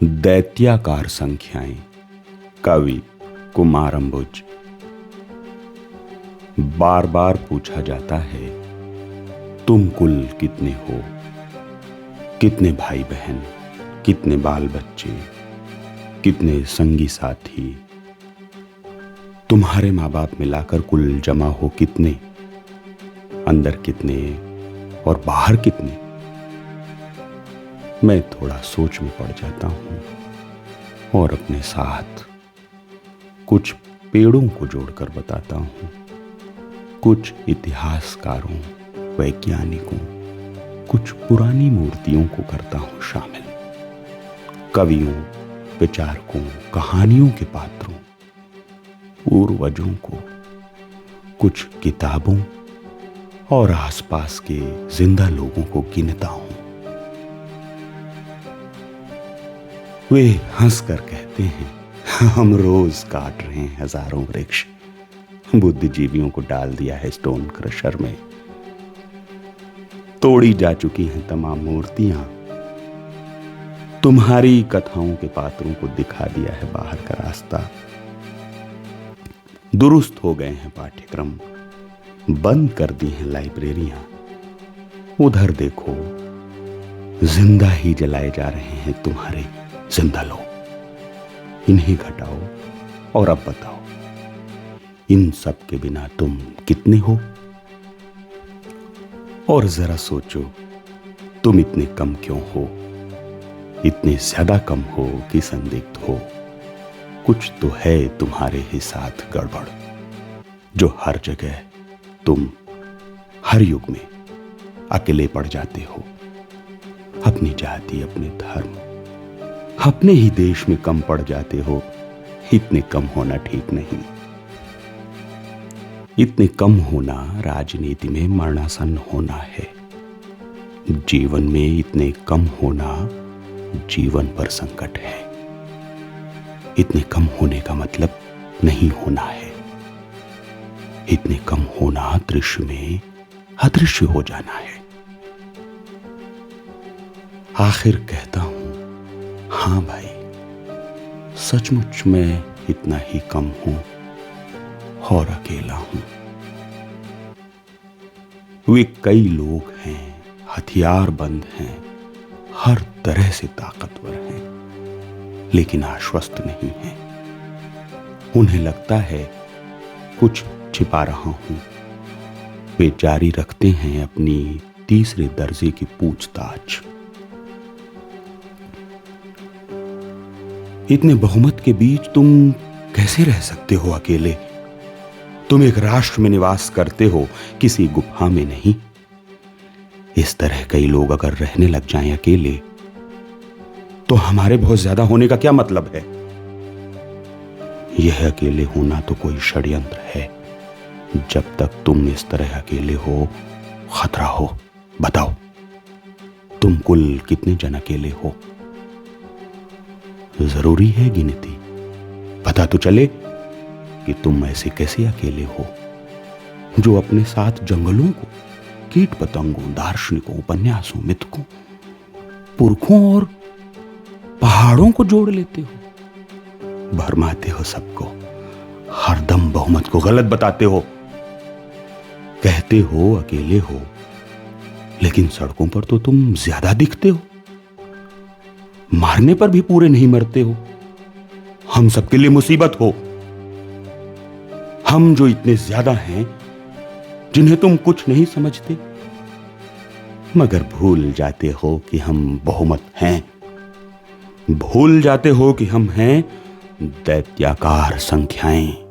दैत्याकार संख्याएं। कवि कुमार अंबुज। बार बार पूछा जाता है, तुम कुल कितने हो? कितने भाई बहन, कितने बाल बच्चे, कितने संगी साथी? तुम्हारे माँ बाप मिलाकर कुल जमा हो कितने? अंदर कितने और बाहर कितने? मैं थोड़ा सोच में पड़ जाता हूं और अपने साथ कुछ पेड़ों को जोड़कर बताता हूं, कुछ इतिहासकारों, वैज्ञानिकों, कुछ पुरानी मूर्तियों को करता हूं शामिल, कवियों, विचारकों, कहानियों के पात्रों, पूर्वजों को, कुछ किताबों और आसपास के जिंदा लोगों को गिनता हूं। वे हंसकर कहते हैं, हम रोज काट रहे हैं हजारों वृक्ष, बुद्धिजीवियों को डाल दिया है स्टोन क्रशर में, तोड़ी जा चुकी हैं तमाम मूर्तियां, तुम्हारी कथाओं के पात्रों को दिखा दिया है बाहर का रास्ता, दुरुस्त हो गए हैं पाठ्यक्रम, बंद कर दी हैं लाइब्रेरियां, उधर देखो जिंदा ही जलाए जा रहे हैं तुम्हारे जिंदा लोग। इन्हें घटाओ और अब बताओ, इन सब के बिना तुम कितने हो? और जरा सोचो, तुम इतने कम क्यों हो? इतने ज्यादा कम हो कि संदिग्ध हो। कुछ तो है तुम्हारे ही साथ गड़बड़, जो हर जगह तुम हर युग में अकेले पड़ जाते हो। अपनी जाति, अपने धर्म, अपने ही देश में कम पड़ जाते हो। इतने कम होना ठीक नहीं। इतने कम होना राजनीति में मरणासन होना है। जीवन में इतने कम होना जीवन पर संकट है। इतने कम होने का मतलब नहीं होना है। इतने कम होना दृश्य में अदृश्य हो जाना है। आखिर कहता हूं, हां भाई, सचमुच मैं इतना ही कम हूं और अकेला हूं। वे कई लोग हैं, हथियार बंद हैं, हर तरह से ताकतवर हैं, लेकिन आश्वस्त नहीं हैं। उन्हें लगता है कुछ छिपा रहा हूं। वे जारी रखते हैं अपनी तीसरे दर्जे की पूछताछ। इतने बहुमत के बीच तुम कैसे रह सकते हो अकेले? तुम एक राष्ट्र में निवास करते हो, किसी गुफा में नहीं। इस तरह कई लोग अगर रहने लग जाएं अकेले, तो हमारे बहुत ज्यादा होने का क्या मतलब है? यह अकेले होना तो कोई षड्यंत्र है। जब तक तुम इस तरह अकेले हो, खतरा हो। बताओ, तुम कुल कितने जन अकेले हो? जरूरी है गिनती, पता तो चले कि तुम ऐसे कैसे अकेले हो, जो अपने साथ जंगलों को, कीट पतंगों, दार्शनिकों, उपन्यासों, मिथकों, पुरखों और पहाड़ों को जोड़ लेते हो। भरमाते हो सबको, हरदम बहुमत को गलत बताते हो। कहते हो अकेले हो, लेकिन सड़कों पर तो तुम ज्यादा दिखते हो। मारने पर भी पूरे नहीं मरते हो। हम सबके लिए मुसीबत हो। हम जो इतने ज्यादा हैं, जिन्हें तुम कुछ नहीं समझते, मगर भूल जाते हो कि हम बहुमत हैं। भूल जाते हो कि हम हैं दैत्याकार संख्याएं।